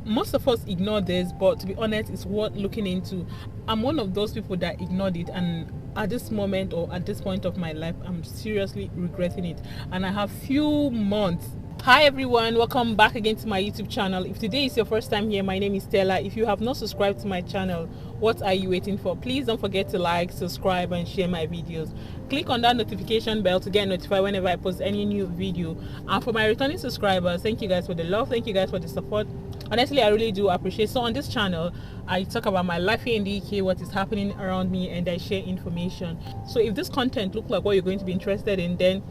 Most of us ignore this, but to be honest, it's worth looking into. I'm one of those people that ignored it, and at this moment or at this point of my life, I'm seriously regretting it, and I have few months. Hi everyone, welcome back again to my YouTube channel. If today is your first time here, my name is Stella. If you have not subscribed to my channel, what are you waiting for? Please don't forget to like, subscribe and share my videos. Click on that notification bell to get notified whenever I post any new video. And for my returning subscribers, thank you guys for the love, thank you guys for the support. Honestly, I really do appreciate. So on this channel, I talk about my life here in the UK, what is happening around me, and I share information. So if this content looks like what you're going to be interested in, then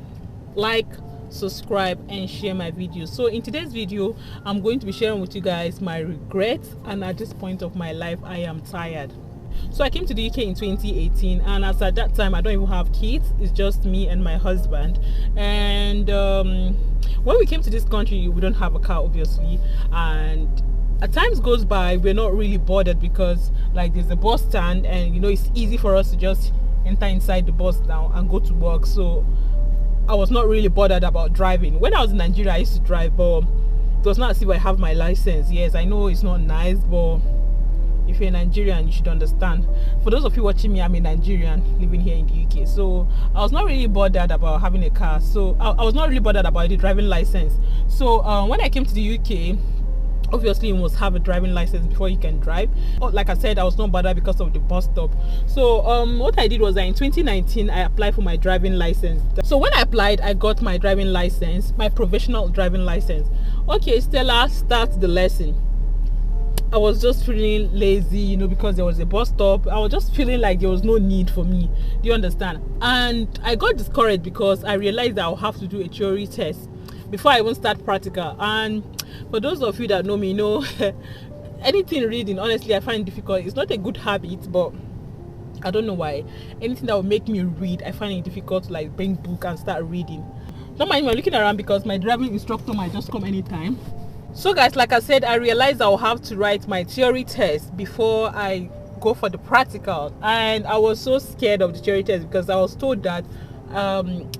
like, subscribe and share my videos. So in today's video, I'm going to be sharing with you guys my regrets, and at this point of my life, I am tired. So I came to the UK in 2018, and as at that time I don't even have kids. It's just me and my husband. And when we came to this country, we don't have a car, obviously, and as times goes by, we're not really bothered because like there's a bus stand, and you know, it's easy for us to just enter inside the bus now and go to work. So I was not really bothered about driving. When I was in Nigeria, I used to drive, but it was not as if I have my license. Yes, I know it's not nice, but if you're a Nigerian, you should understand. For those of you watching me, I'm a Nigerian living here in the UK. So I was not really bothered about having a car. So I was not really bothered about the driving license. So when I came to the UK, obviously you must have a driving license before you can drive. Like I said, I was not bothered because of the bus stop. So what I did was that in 2019 I applied for my driving license. So when I applied, I got my driving license, my provisional driving license. Okay, Stella, start the lesson. I was just feeling lazy, you know, because there was a bus stop. I was just feeling like there was no need for me. Do you understand? And I got discouraged because I realized that I'll have to do a theory test before I even start practical. And for those of you that know me, know anything reading, honestly, I find difficult. It's not a good habit, but I don't know why. Anything that will make me read, I find it difficult to like bring book and start reading. Don't mind me, I'm looking around because my driving instructor might just come anytime. So guys, like I said, I realized I'll have to write my theory test before I go for the practical. And I was so scared of the theory test because I was told that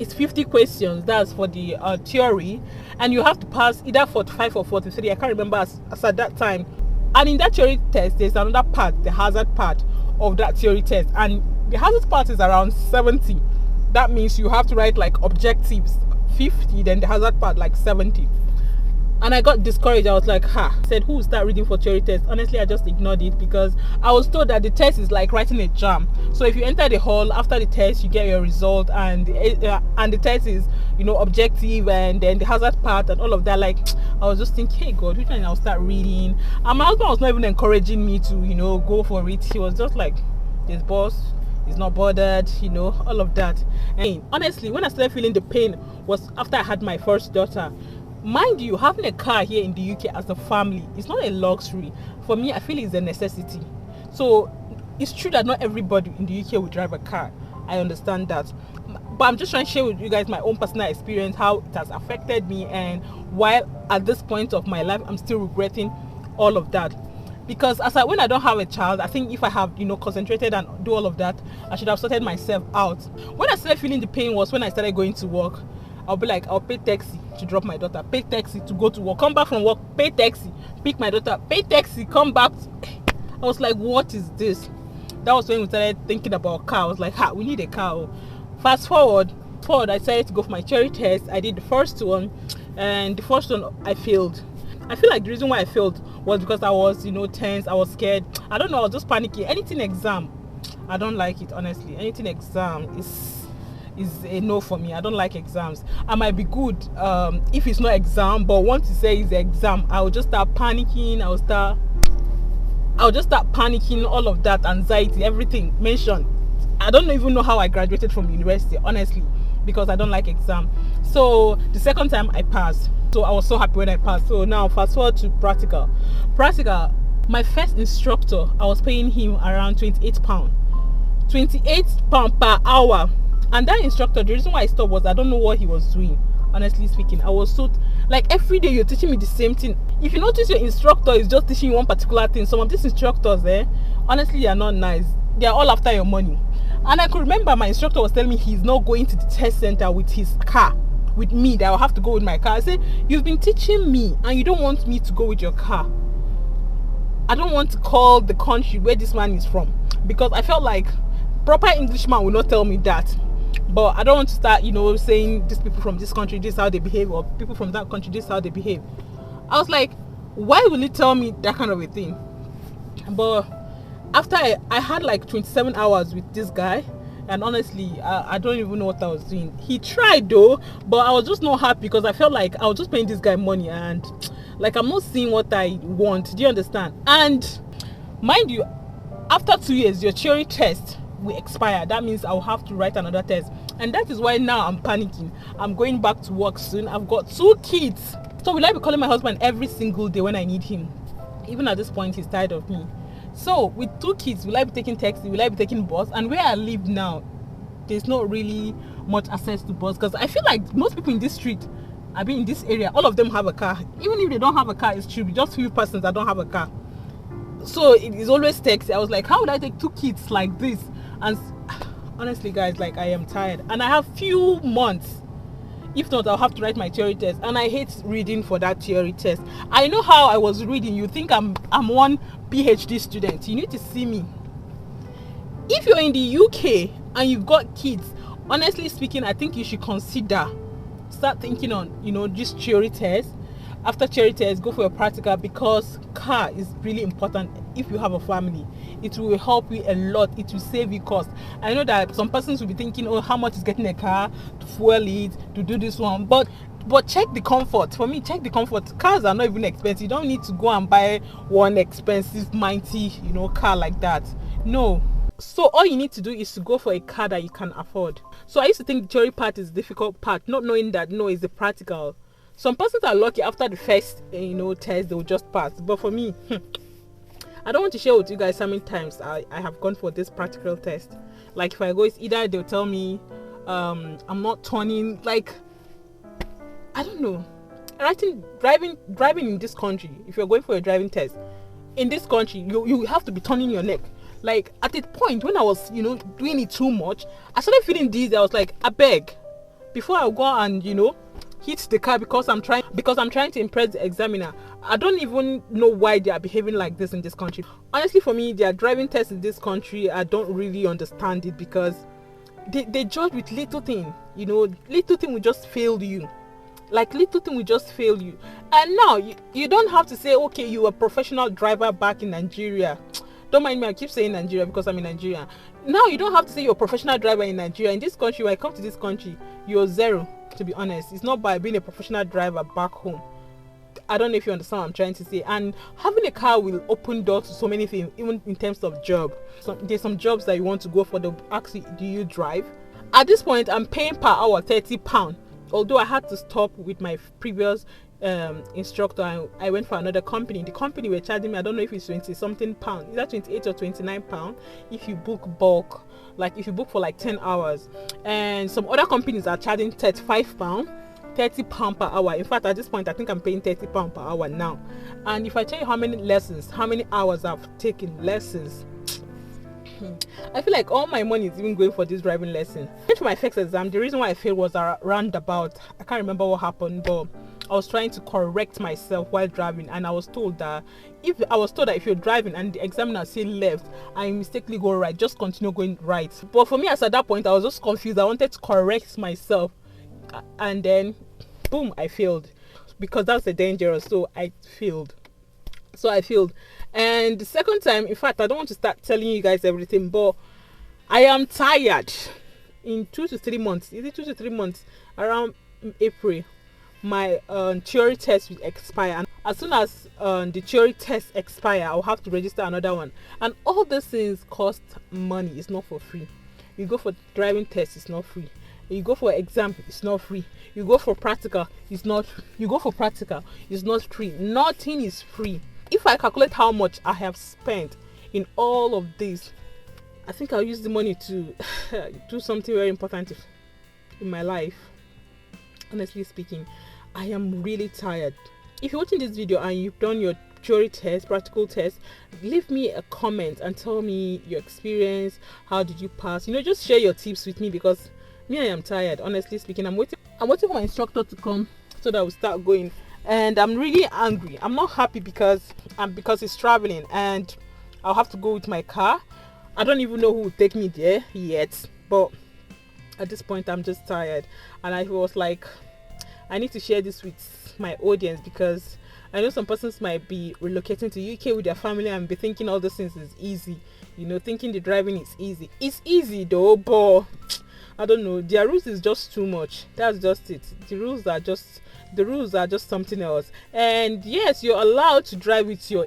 it's 50 questions. That's for the theory, and you have to pass either 45 or 43. I can't remember as at that time. And in that theory test, there's another part, the hazard part of that theory test, and the hazard part is around 70. That means you have to write like objectives 50, then the hazard part like 70. And I got discouraged. I was like, I said, who will start reading for theory test? Honestly, I just ignored it because I was told that the test is like writing a jam. So if you enter the hall after the test, you get your result, and the test is, you know, objective, and then the hazard part and all of that. Like, I was just thinking, hey God, which one I'll start reading? And my husband was not even encouraging me to, you know, go for it. He was just like, this boss is not bothered, you know, all of that. And honestly, when I started feeling the pain was after I had my first daughter. Mind you, having a car here in the UK as a family is not a luxury. For me, I feel it's a necessity. So it's true that not everybody in the UK will drive a car. I understand that. But I'm just trying to share with you guys my own personal experience, how it has affected me, and while at this point of my life, I'm still regretting all of that. Because when I don't have a child, I think if I have, you know, concentrated and do all of that, I should have sorted myself out. When I started feeling the pain was when I started going to work. I'll be like, I'll pay taxi to drop my daughter, pay taxi to go to work, come back from work, pay taxi, pick my daughter, pay taxi, come back. I was like, what is this? That was when we started thinking about car. I was like, we need a car. Fast forward, I decided to go for my theory test. I did the first one, and the first one I failed. I feel like the reason why I failed was because I was, you know, tense. I was scared. I don't know, I was just panicking. Anything exam, I don't like it, honestly. Anything exam is a no for me. I don't like exams. I might be good if it's not exam, but once you say it's exam, I will just start panicking. I'll just start panicking, all of that, anxiety, everything mentioned. I don't even know how I graduated from university, honestly, because I don't like exam. So the second time I passed, so I was so happy when I passed. So now fast forward to practical. My first instructor, I was paying him around £28 per hour. And that instructor, the reason why I stopped was I don't know what he was doing. Honestly speaking, I was so like, every day you're teaching me the same thing. If you notice your instructor is just teaching you one particular thing, some of these instructors honestly, they are not nice. They are all after your money. And I could remember my instructor was telling me he's not going to the test center with his car, with me, that I'll have to go with my car. I said, you've been teaching me and you don't want me to go with your car. I don't want to call the country where this man is from, because I felt like proper Englishman will not tell me that. But I don't want to start, saying these people from this country, this is how they behave, or people from that country, this is how they behave. I was like, why will he tell me that kind of a thing? But after I had like 27 hours with this guy, and honestly, I don't even know what I was doing. He tried though, but I was just not happy because I felt like I was just paying this guy money, and like I'm not seeing what I want. Do you understand? And mind you, after 2 years, your theory test will expire. That means I'll have to write another test, and that is why now I'm panicking. I'm going back to work soon. I've got 2 kids, so will I be calling my husband every single day when I need him? Even at this point, he's tired of me. So with 2 kids, will I be taking taxi? Will I be taking bus? And where I live now, there's not really much access to bus, because I feel like most people in this street, I mean in this area, all of them have a car. Even if they don't have a car, it's true, just few persons that don't have a car. So it is always taxi. I was like, how would I take 2 kids like this? And honestly guys, like I am tired, and I have few months. If not, I'll have to write my theory test, and I hate reading for that theory test. I know how I was reading. You think I'm one PhD student. You need to see me. If you're in the UK and you've got kids, honestly speaking, I think you should start thinking on this theory test. After theory test, go for your practical, because car is really important. If you have a family, it will help you a lot. It will save you cost. I know that some persons will be thinking, oh, how much is getting a car, to fuel it, to do this one, but check the comfort. For me, check the comfort. Cars are not even expensive. You don't need to go and buy one expensive mighty car like that. No. So all you need to do is to go for a car that you can afford. So I used to think the theory part is the difficult part, not knowing that no, it's the practical. Some persons are lucky after the first test, they will just pass. But for me, I don't want to share with you guys how many times I have gone for this practical test. Like if I go, it's either they'll tell me I'm not turning, like I don't know. Driving in this country, if you're going for a driving test in this country, you have to be turning your neck. Like at a point when I was doing it too much, I started feeling dizzy. I was like, I beg, before I go and hit the car, because I'm trying to impress the examiner. I don't even know why they are behaving like this in this country. Honestly, for me, their driving tests in this country, I don't really understand it, because they judge with little thing. Little thing will just fail you. Like little thing will just fail you. And now you don't have to say, okay, you were a professional driver back in Nigeria. Don't mind me, I keep saying Nigeria because I'm in Nigeria. Now you don't have to say you're a professional driver in Nigeria. In this country, when I come to this country, you're zero, to be honest. It's not by being a professional driver back home. I don't know if you understand what I'm trying to say. And having a car will open doors to so many things, even in terms of job. So there's some jobs that you want to go for. They'll ask you, do you drive? At this point, I'm paying per hour £30. Although I had to stop with my previous instructor, I went for another company. The company were charging me, I don't know if it's 20 something pound, either 28 or 29 pound if you book bulk, like if you book for like 10 hours. And some other companies are charging 35 pound, 30 pound per hour. In fact, at this point I think I'm paying 30 pound per hour now. And if I tell you how many hours I've taken lessons, I feel like all my money is even going for this driving lesson. I went for my first exam. The reason why I failed was around about, I can't remember what happened, but I was trying to correct myself while driving, and I was told that if you're driving and the examiner say left and you mistakenly go right, just continue going right. But for me, as at that point, I was just confused. I wanted to correct myself, and then boom, I failed, because that's the dangerous. So I failed. And the second time, in fact, I don't want to start telling you guys everything, but I am tired. In 2 to 3 months, is it 2 to 3 months, around April, my theory test will expire. And as soon as the theory test expire, I'll have to register another one. And all these things cost money. It's not for free. You go for driving test, it's not free. You go for exam, it's not free. You go for practical, it's not free. Nothing is free. If I calculate how much I have spent in all of this, I think I'll use the money to do something very important in my life. Honestly speaking, I am really tired. If you're watching this video and you've done your theory test, practical test, leave me a comment and tell me your experience. How did you pass? Just share your tips with me, because me, I am tired. Honestly speaking, I'm waiting for my instructor to come so that we'll start going. and I'm really angry. I'm not happy because he's traveling and I'll have to go with my car. I don't even know who will take me there yet, but at this point I'm just tired, and I was like, I need to share this with my audience because I know some persons might be relocating to UK with their family and be thinking all those things is easy, thinking the driving is easy. It's easy though, but I don't know, their rules is just too much. That's just it. The rules are just something else. And yes, you're allowed to drive with your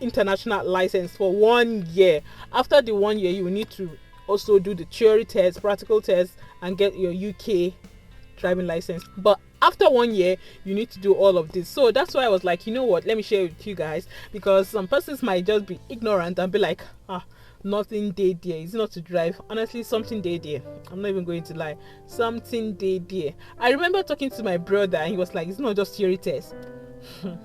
international license for 1 year. After the 1 year, you will need to also do the theory test, practical test, and get your UK driving license. But after 1 year, you need to do all of this. So that's why I was like, you know what, let me share with you guys, because some persons might just be ignorant and be like, nothing day there. It's not to drive. Honestly, something day there. I'm not even going to lie. Something day there. I remember talking to my brother and he was like, it's not just theory test.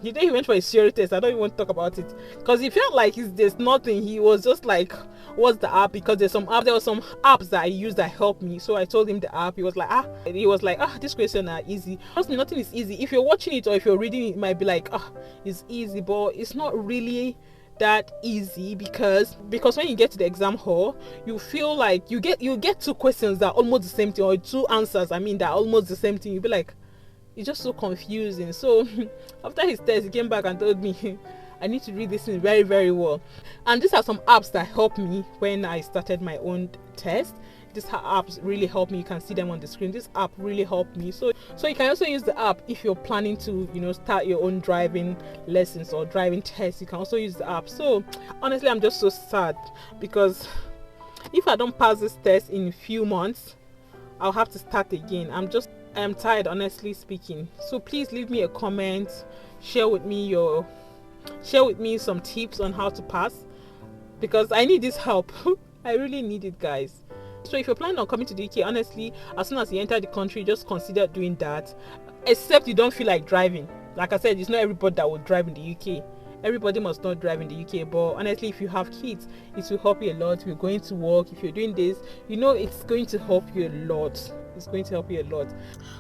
The day he went for his theory test, I don't even want to talk about it because he felt like there's nothing. He was just like, what's the app? Because there were some apps that I used that helped me. So I told him the app. He was like, this question are easy. Trust me, nothing is easy. If you're watching it or if you're reading it, it might be like, it's easy, but it's not really that easy, because when you get to the exam hall, you feel like you get two questions that are almost the same thing, or two answers that are almost the same thing. You'll be like, it's just so confusing. So after his test, he came back and told me I need to read this thing very, very well. And these are some apps that helped me when I started my own test. These apps really helped me. You can see them on the screen. This app really helped me. So you can also use the app if you're planning to start your own driving lessons or driving tests. You can also use the app. So honestly, I'm just so sad because if I don't pass this test in a few months, I'll have to start again. I'm tired, honestly speaking. So please leave me a comment, share with me some tips on how to pass, because I need this help. I really need it, guys. So if you're planning on coming to the UK, honestly, as soon as you enter the country, just consider doing that, except you don't feel like driving. Like I said, it's not everybody that will drive in the UK. Everybody must not drive in the UK, but honestly, if you have kids, it will help you a lot. If you're going to work, if you're doing this, it's going to help you a lot. It's going to help you a lot.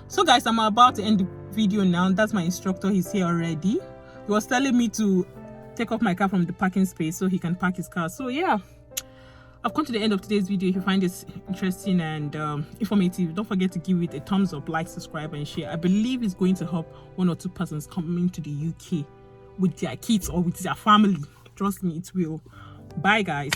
So guys, I'm about to end the video now. That's my instructor. He's here already. He was telling me to take off my car from the parking space so he can park his car. So yeah, I've come to the end of today's video. If you find this interesting and informative, don't forget to give it a thumbs up, like, subscribe, and share. I believe it's going to help one or two persons coming to the UK with their kids or with their family. Trust me, it will. Bye guys.